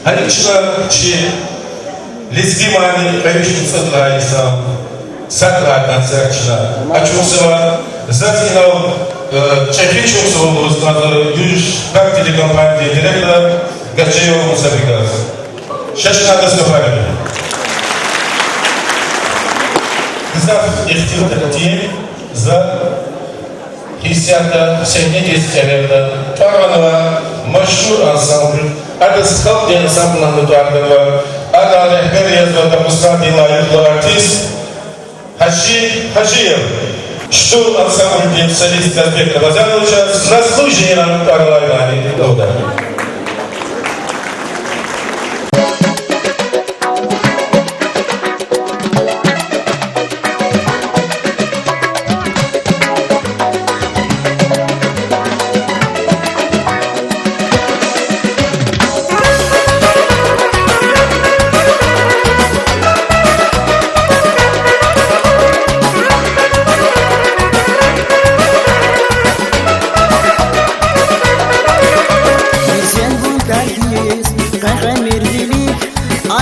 Харична чи Лизвимани Харичница Драйса, Сакра концертчина, Ачусова, Затинов, Чехичусова, Юж, как телекомпания директора Гачеева Мусабикас. Шашнада Сафари. Гзав Ихтирдати за христианка Сенедестелерда, Парванова, Машур ансамбль, Адас Халки ансамбль Нандуардова, Ада Рехберьезва, Дамустан Дилайюдла артист, Хажиев, Штул ансамбль солист Казбек Рамазановича, заслуженный нам Карлайнани Дода.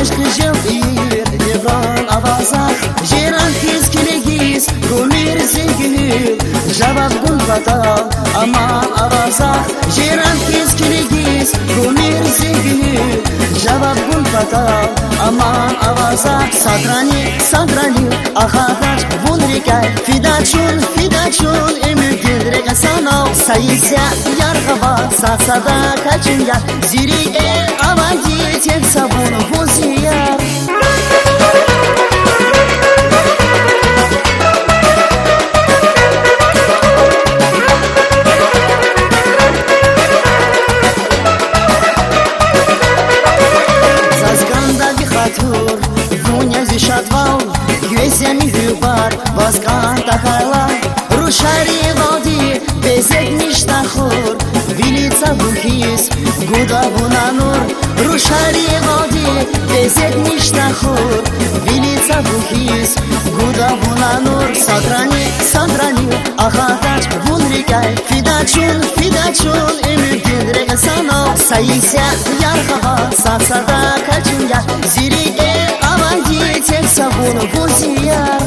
Aşkı jevir devran avaza Jiran tezkilegiz Gumir zengünül Javab gun fatal Aman avaza Jiran tezkilegiz Gumir zengünül Javab gun fatal Aman avaza Sadrani Ahadaç Vun rikay Fidaçun Emüdün rekasanav Sayısya Yargaba Satsada kaçınca Ziri Avadi Tek sabun Vuziyar Zazganda vihatur Vunya zishatval Yuesyami hybar Vazgan takayla Rushari valdi Bezek nishtachur Vilica buhis Guda vunanur Rushari valdi Bezek nishtachur Vilica buhis Guda vunanur Sadrani Ahataç vunrikay Fidaçun Emürdün rekasanav Sayısya yargaba Satsada kaçınca Ziri avadi Tek sabun Vuziyar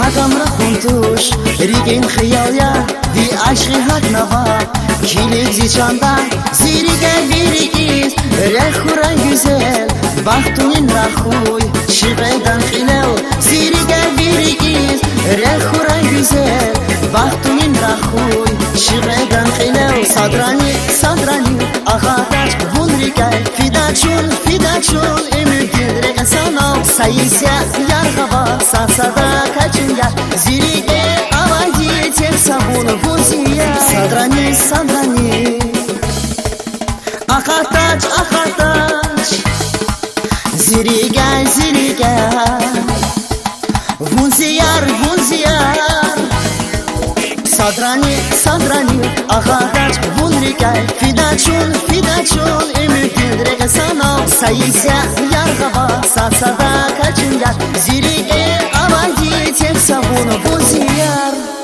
Hagamra huntuş, rigin khiyalya Di aşkı hak nava Kilik ziçanda Zirige birigiz Rekhuran güzel Bahtunin rahuy Şivedan khilel Zirige birigiz Rekhuran güzel Bahtunin rahuy Şivedan khilel Sadrani Ahataç Vunrikay Fidaçun Emüdün rekasanav Sayısya yargaba Satsada kaçınca Ziri avadi Tek sabun Vuziyar Sadrani Ahataç Ziriga Vuziyar Sadrani Ahataç Vunrikay Fidaçun Emüdün rekasanav Sayısya yargaba Satsada kaçınca Ziri avadi Tek sabun Vuziyar